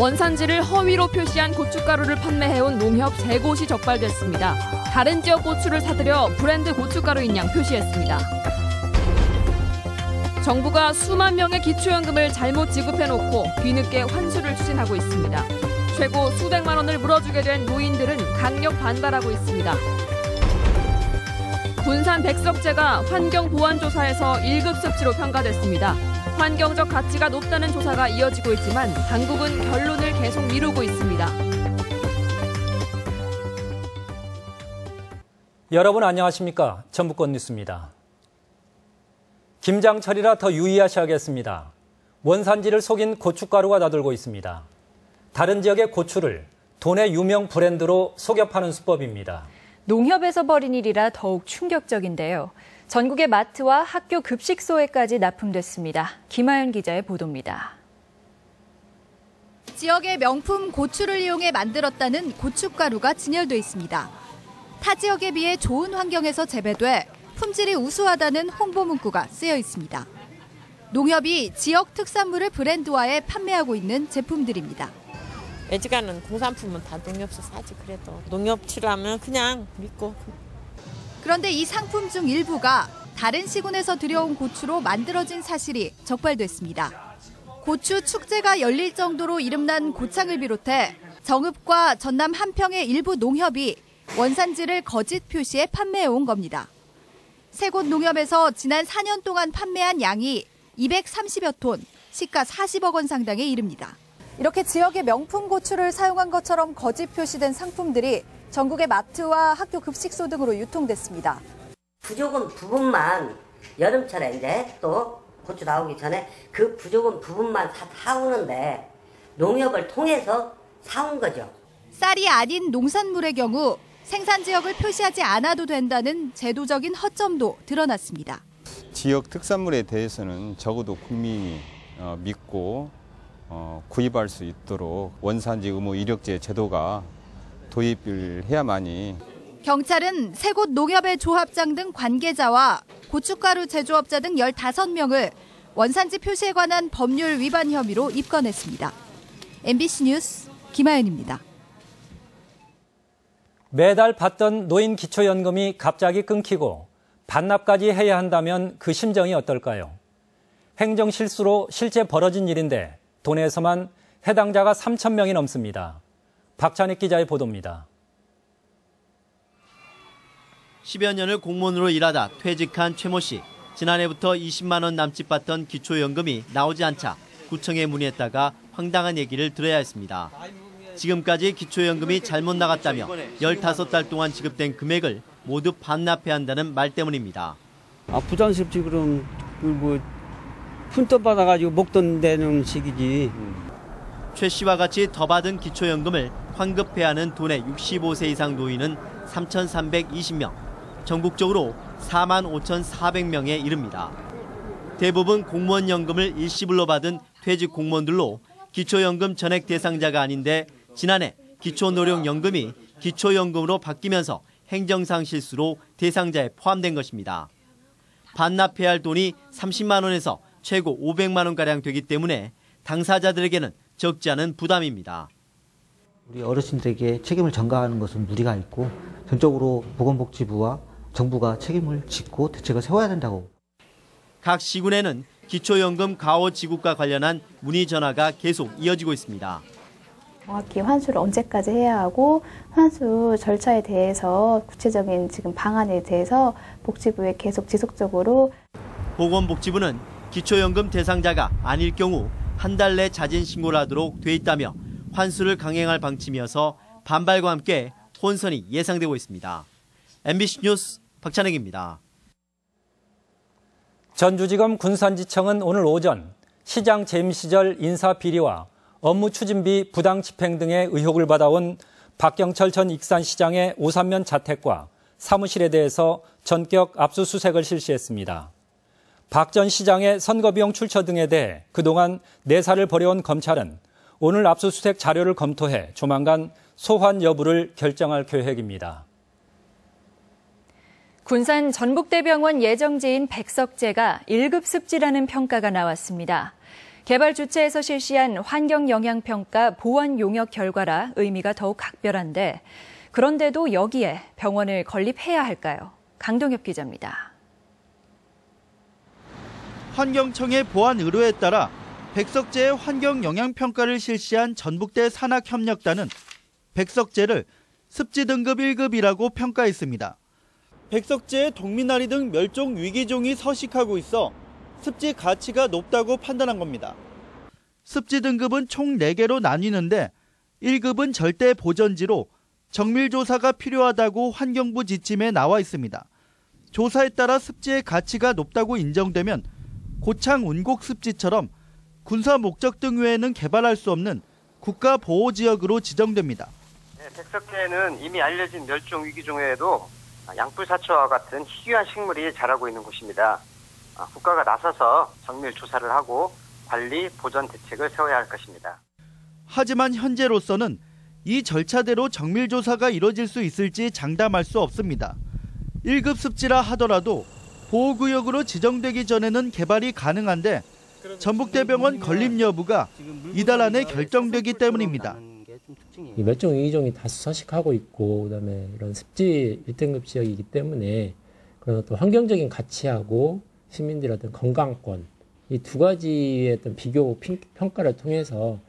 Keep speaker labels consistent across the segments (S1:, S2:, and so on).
S1: 원산지를 허위로 표시한 고춧가루를 판매해온 농협 3곳이 적발됐습니다. 다른 지역 고추를 사들여 브랜드 고춧가루인 양 표시했습니다. 정부가 수만 명의 기초연금을 잘못 지급해놓고 뒤늦게 환수를 추진하고 있습니다. 최고 수백만 원을 물어주게 된 노인들은 강력 반발하고 있습니다. 군산 백석제가 환경보안조사에서 1급 습지로 평가됐습니다. 환경적 가치가 높다는 조사가 이어지고 있지만 당국은 결론을 계속 미루고 있습니다.
S2: 여러분 안녕하십니까? 전북권 뉴스입니다. 김장철이라 더 유의하셔야겠습니다. 원산지를 속인 고춧가루가 나돌고 있습니다. 다른 지역의 고추를 도내 유명 브랜드로 속여 파는 수법입니다.
S3: 농협에서 벌인 일이라 더욱 충격적인데요. 전국의 마트와 학교 급식소에까지 납품됐습니다. 김하연 기자의 보도입니다.
S4: 지역의 명품 고추를 이용해 만들었다는 고춧가루가 진열돼 있습니다. 타 지역에 비해 좋은 환경에서 재배돼 품질이 우수하다는 홍보 문구가 쓰여 있습니다. 농협이 지역 특산물을 브랜드화해 판매하고 있는 제품들입니다.
S5: 애지간은 공산품은 다 농협에서 사지. 그래도 농협치라면 그냥 믿고.
S4: 그런데 이 상품 중 일부가 다른 시군에서 들여온 고추로 만들어진 사실이 적발됐습니다. 고추 축제가 열릴 정도로 이름난 고창을 비롯해 정읍과 전남 한평의 일부 농협이 원산지를 거짓 표시해 판매해온 겁니다. 세 곳 농협에서 지난 4년 동안 판매한 양이 230여 톤, 시가 40억 원 상당에 이릅니다. 이렇게 지역의 명품 고추를 사용한 것처럼 거짓 표시된 상품들이 전국의 마트와 학교 급식소 등으로 유통됐습니다.
S6: 부족한 부분만 여름철에 이제 또 고추 나오기 전에 그 부족한 부분만 사오는데 농협을 통해서 사온 거죠.
S4: 쌀이 아닌 농산물의 경우 생산 지역을 표시하지 않아도 된다는 제도적인 허점도 드러났습니다.
S7: 지역 특산물에 대해서는 적어도 국민이 믿고 구입할 수 있도록 원산지 의무 이력제 제도가 도입을 해야만이.
S4: 경찰은 세 곳 농협의 조합장 등 관계자와 고춧가루 제조업자 등 15명을 원산지 표시에 관한 법률 위반 혐의로 입건했습니다. MBC 뉴스 김하연입니다.
S2: 매달 받던 노인 기초연금이 갑자기 끊기고 반납까지 해야 한다면 그 심정이 어떨까요? 행정실수로 실제 벌어진 일인데 도내에서만 해당자가 3,000명이 넘습니다. 박찬익 기자의 보도입니다.
S8: 10여 년을 공무원으로 일하다 퇴직한 최모 씨. 지난해부터 20만 원 남짓 받던 기초연금이 나오지 않자 구청에 문의했다가 황당한 얘기를 들어야 했습니다. 지금까지 기초연금이 잘못 나갔다며 15달 동안 지급된 금액을 모두 반납해야 한다는 말 때문입니다.
S9: 부담스럽지. 그럼 푼돈 받아가지고 목돈 내는 식이지.
S8: 최 씨와 같이 더 받은 기초연금을 환급해야 하는 도내 65세 이상 노인은 3,320명, 전국적으로 45,400명에 이릅니다. 대부분 공무원연금을 일시불로 받은 퇴직 공무원들로 기초연금 전액 대상자가 아닌데 지난해 기초노령연금이 기초연금으로 바뀌면서 행정상 실수로 대상자에 포함된 것입니다. 반납해야 할 돈이 30만 원에서 최고 500만 원가량 되기 때문에 당사자들에게는 적지 않은 부담입니다.
S10: 우리 어르신들에게 책임을 전가하는 것은 무리가 있고 전적으로 보건복지부와 정부가 책임을 짓고 대책을 세워야 된다고.
S8: 각 시군에는 기초연금 가호 지급과 관련한 문의 전화가 계속 이어지고 있습니다.
S11: 정확히 환수를 언제까지 해야 하고 환수 절차에 대해서 구체적인 지금 방안에 대해서 복지부에 계속 지속적으로.
S8: 보건복지부는 기초연금 대상자가 아닐 경우 한 달 내 자진 신고를 하도록 돼 있다며 환수를 강행할 방침이어서 반발과 함께 혼선이 예상되고 있습니다. MBC 뉴스 박찬익입니다.
S2: 전주지검 군산지청은 오늘 오전 시장 재임 시절 인사 비리와 업무 추진비 부당 집행 등의 의혹을 받아온 박경철 전 익산시장의 오산면 자택과 사무실에 대해서 전격 압수수색을 실시했습니다. 박 전 시장의 선거비용 출처 등에 대해 그동안 내사를 벌여온 검찰은 오늘 압수수색 자료를 검토해 조만간 소환 여부를 결정할 계획입니다.
S3: 군산 전북대병원 예정지인 백석제가 1급 습지라는 평가가 나왔습니다. 개발 주체에서 실시한 환경영향평가 보완 용역 결과라 의미가 더욱 각별한데 그런데도 여기에 병원을 건립해야 할까요? 강동엽 기자입니다.
S8: 환경청의 보완 의뢰에 따라 백석제의 환경영향평가를 실시한 전북대 산학협력단은 백석제를 습지 등급 1급이라고 평가했습니다. 백석제의 동미나리 등 멸종 위기종이 서식하고 있어 습지 가치가 높다고 판단한 겁니다. 습지 등급은 총 4개로 나뉘는데 1급은 절대 보전지로 정밀조사가 필요하다고 환경부 지침에 나와 있습니다. 조사에 따라 습지의 가치가 높다고 인정되면 고창 운곡습지처럼 군사 목적 등 외에는 개발할 수 없는 국가보호지역으로 지정됩니다.
S12: 백석제는 이미 알려진 멸종 위기종 외에도 양뿔사초와 같은 희귀한 식물이 자라고 있는 곳입니다. 국가가 나서서 정밀 조사를 하고 관리, 보전 대책을 세워야 할 것입니다.
S8: 하지만 현재로서는 이 절차대로 정밀 조사가 이뤄질 수 있을지 장담할 수 없습니다. 1급 습지라 하더라도 보호구역으로 지정되기 전에는 개발이 가능한데 전북대병원 건립 여부가 이달 안에 결정되기 때문입니다.
S13: 이 멸종 위기종이 다수 서식하고 있고 그다음에 이런 습지 1등급 지역이기 때문에 그런 어떤 환경적인 가치하고 시민들의 어떤 건강권 이 두 가지의 어떤 비교 평가를 통해서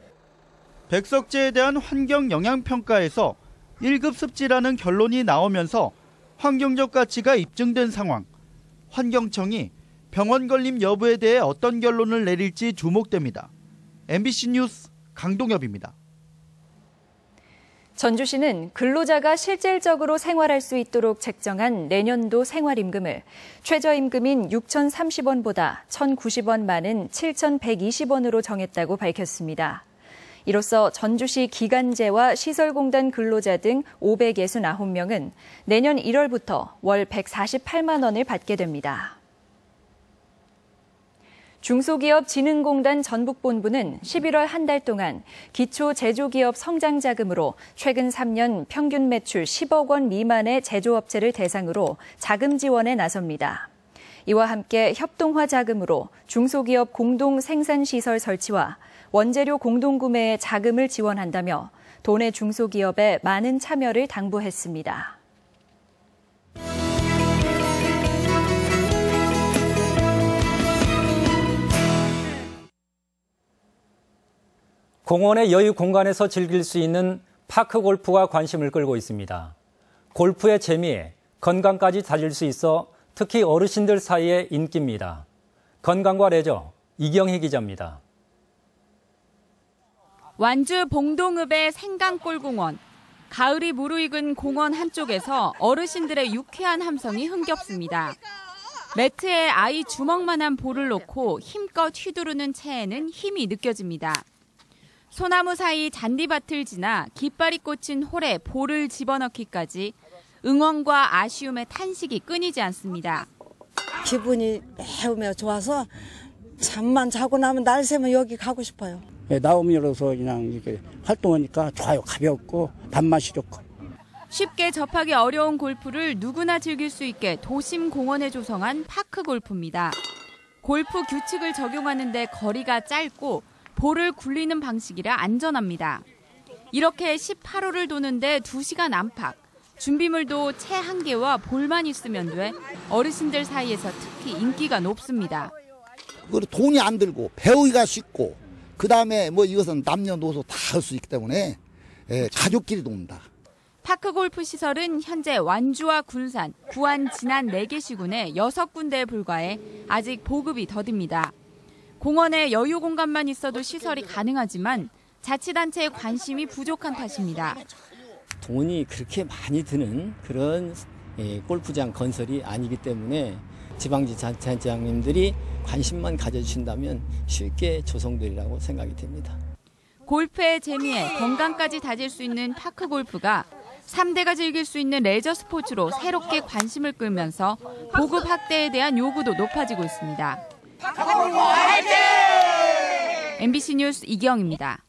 S8: 백석제에 대한 환경 영향 평가에서 1급 습지라는 결론이 나오면서 환경적 가치가 입증된 상황. 환경청이 병원 건립 여부에 대해 어떤 결론을 내릴지 주목됩니다. MBC 뉴스 강동엽입니다.
S3: 전주시는 근로자가 실질적으로 생활할 수 있도록 책정한 내년도 생활임금을 최저임금인 6,030원보다 1,090원 많은 7,120원으로 정했다고 밝혔습니다. 이로써 전주시 기간제와 시설공단 근로자 등 569명은 내년 1월부터 월 148만 원을 받게 됩니다. 중소기업진흥공단 전북본부는 11월 한 달 동안 기초제조기업 성장자금으로 최근 3년 평균 매출 10억 원 미만의 제조업체를 대상으로 자금 지원에 나섭니다. 이와 함께 협동화 자금으로 중소기업 공동생산시설 설치와 원재료 공동구매에 자금을 지원한다며 도내 중소기업에 많은 참여를 당부했습니다.
S2: 공원의 여유 공간에서 즐길 수 있는 파크 골프가 관심을 끌고 있습니다. 골프의 재미에 건강까지 다질 수 있어 특히 어르신들 사이에 인기입니다. 건강과 레저, 이경희 기자입니다.
S1: 완주 봉동읍의 생강골공원. 가을이 무르익은 공원 한쪽에서 어르신들의 유쾌한 함성이 흥겹습니다. 매트에 아이 주먹만한 볼을 놓고 힘껏 휘두르는 채에는 힘이 느껴집니다. 소나무 사이 잔디밭을 지나 깃발이 꽂힌 홀에 볼을 집어넣기까지 응원과 아쉬움의 탄식이 끊이지 않습니다.
S14: 기분이 매우 좋아서 잠만 자고 나면 날 새면 여기 가고 싶어요.
S15: 나오면서 그냥 이렇게 활동하니까 좋아요. 가볍고 밥맛이 좋고.
S1: 쉽게 접하기 어려운 골프를 누구나 즐길 수 있게 도심 공원에 조성한 파크 골프입니다. 골프 규칙을 적용하는데 거리가 짧고 볼을 굴리는 방식이라 안전합니다. 이렇게 18홀을 도는데 2시간 안팎. 준비물도 채 1개와 볼만 있으면 돼 어르신들 사이에서 특히 인기가 높습니다.
S16: 그리고 돈이 안 들고 배우기가 쉽고 그다음에 이것은 남녀노소 다 할 수 있기 때문에 가족끼리 논다.
S1: 파크 골프 시설은 현재 완주와 군산, 부안, 진안 4개 시군에 6군데에 불과해 아직 보급이 더딥니다. 공원에 여유 공간만 있어도 시설이 가능하지만 자치단체의 관심이 부족한 탓입니다.
S17: 돈이 그렇게 많이 드는 그런 골프장 건설이 아니기 때문에 지방자치단체장님들이 관심만 가져주신다면 쉽게 조성되리라고 생각이 됩니다.
S1: 골프의 재미에 건강까지 다질 수 있는 파크 골프가 3대가 즐길 수 있는 레저 스포츠로 새롭게 관심을 끌면서 보급 확대에 대한 요구도 높아지고 있습니다. MBC 뉴스 이경입니다.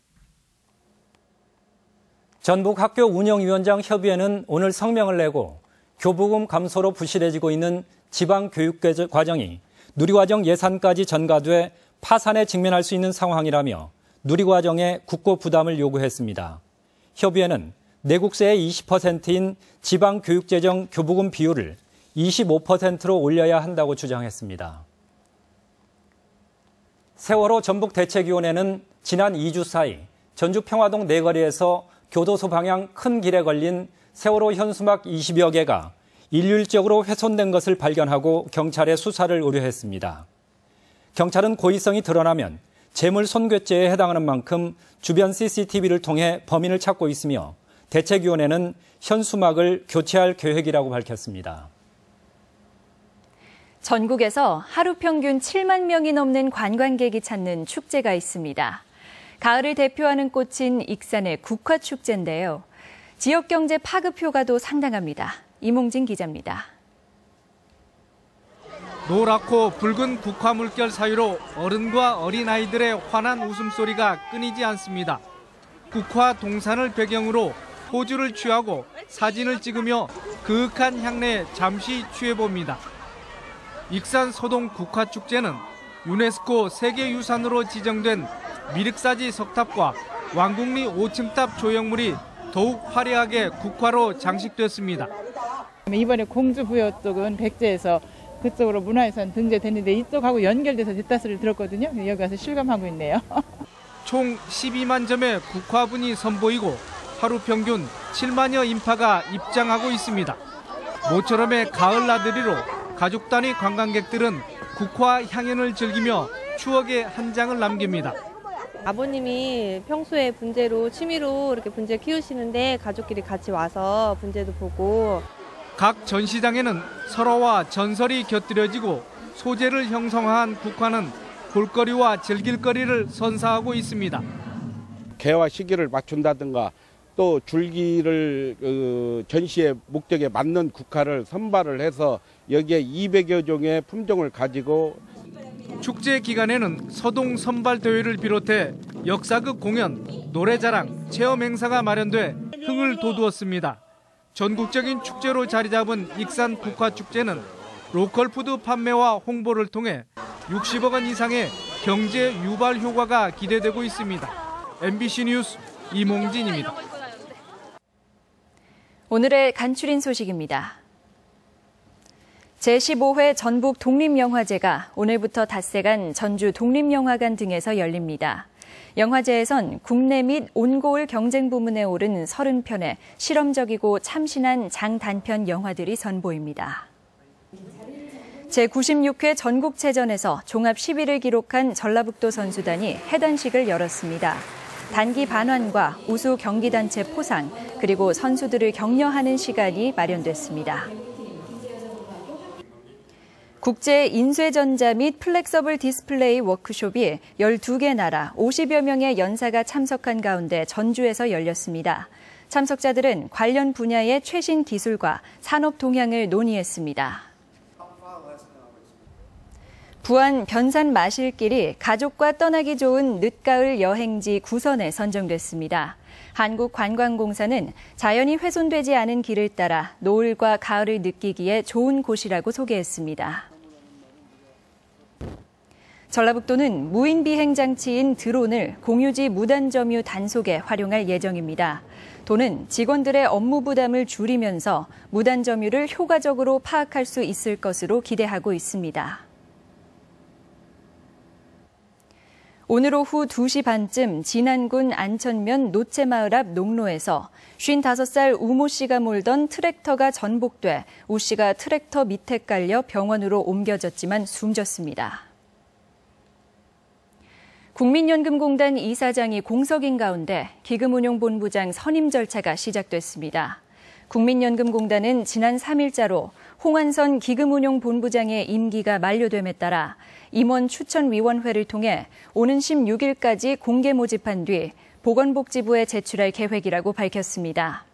S2: 전북학교운영위원장 협의회는 오늘 성명을 내고 교부금 감소로 부실해지고 있는 지방교육과정이 누리과정 예산까지 전가돼 파산에 직면할 수 있는 상황이라며 누리과정의 국고 부담을 요구했습니다. 협의회는 내국세의 20%인 지방교육재정 교부금 비율을 25%로 올려야 한다고 주장했습니다. 세월호 전북대책위원회는 지난 2주 사이 전주 평화동 내거리에서 교도소 방향 큰 길에 걸린 세월호 현수막 20여 개가 일률적으로 훼손된 것을 발견하고 경찰에 수사를 의뢰했습니다. 경찰은 고의성이 드러나면 재물 손괴죄에 해당하는 만큼 주변 CCTV를 통해 범인을 찾고 있으며 대책위원회는 현수막을 교체할 계획이라고 밝혔습니다.
S3: 전국에서 하루 평균 7만 명이 넘는 관광객이 찾는 축제가 있습니다. 가을을 대표하는 꽃인 익산의 국화축제인데요. 지역경제 파급 효과도 상당합니다. 이몽진 기자입니다.
S18: 노랗고 붉은 국화 물결 사이로 어른과 어린아이들의 환한 웃음소리가 끊이지 않습니다. 국화 동산을 배경으로 포즈를 취하고 사진을 찍으며 그윽한 향내에 잠시 취해봅니다. 익산 소동 국화축제는 유네스코 세계유산으로 지정된 미륵사지 석탑과 왕궁리 5층탑 조형물이 더욱 화려하게 국화로 장식됐습니다.
S19: 이번에 공주부여 쪽은 백제에서 그쪽으로 문화유산 등재됐는데 이쪽하고 연결돼서 됐다 소리를 들었거든요. 여기 와서 실감하고 있네요.
S18: 총 12만 점의 국화분이 선보이고 하루 평균 7만여 인파가 입장하고 있습니다. 모처럼의 가을 나들이로 가족 단위 관광객들은 국화 향연을 즐기며 추억의 한 장을 남깁니다.
S20: 아버님이 평소에 분재로 취미로 이렇게 분재 키우시는데 가족끼리 같이 와서 분재도 보고
S18: 각 전시장에는 설화와 전설이 곁들여지고 소재를 형성한 국화는 볼거리와 즐길거리를 선사하고 있습니다.
S21: 개화 시기를 맞춘다든가 또 줄기를 전시의 목적에 맞는 국화를 선발을 해서 여기에 200여 종의 품종을 가지고
S18: 축제 기간에는 서동 선발 대회를 비롯해 역사극 공연, 노래자랑, 체험 행사가 마련돼 흥을 돋우었습니다. 전국적인 축제로 자리 잡은 익산 국화축제는 로컬 푸드 판매와 홍보를 통해 60억 원 이상의 경제 유발 효과가 기대되고 있습니다. MBC 뉴스 이몽진입니다.
S3: 오늘의 간추린 소식입니다. 제15회 전북 독립영화제가 오늘부터 닷새간 전주 독립영화관 등에서 열립니다. 영화제에선 국내 및 온고울 경쟁 부문에 오른 30편의 실험적이고 참신한 장단편 영화들이 선보입니다. 제96회 전국체전에서 종합 10위를 기록한 전라북도 선수단이 해단식을 열었습니다. 단기 반환과 우수 경기단체 포상, 그리고 선수들을 격려하는 시간이 마련됐습니다. 국제 인쇄전자 및 플렉서블 디스플레이 워크숍이 12개 나라 50여 명의 연사가 참석한 가운데 전주에서 열렸습니다. 참석자들은 관련 분야의 최신 기술과 산업 동향을 논의했습니다. 부안 변산 마실길이 가족과 떠나기 좋은 늦가을 여행지 9선에 선정됐습니다. 한국관광공사는 자연이 훼손되지 않은 길을 따라 노을과 가을을 느끼기에 좋은 곳이라고 소개했습니다. 전라북도는 무인 비행 장치인 드론을 공유지 무단점유 단속에 활용할 예정입니다. 도는 직원들의 업무 부담을 줄이면서 무단점유를 효과적으로 파악할 수 있을 것으로 기대하고 있습니다. 오늘 오후 2시 반쯤 진안군 안천면 노채마을 앞 농로에서 55살 우모 씨가 몰던 트랙터가 전복돼 우 씨가 트랙터 밑에 깔려 병원으로 옮겨졌지만 숨졌습니다. 국민연금공단 이사장이 공석인 가운데 기금운용본부장 선임 절차가 시작됐습니다. 국민연금공단은 지난 3일자로 홍한선 기금운용본부장의 임기가 만료됨에 따라 임원 추천위원회를 통해 오는 16일까지 공개 모집한 뒤 보건복지부에 제출할 계획이라고 밝혔습니다.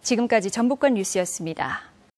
S3: 지금까지 전북권 뉴스였습니다.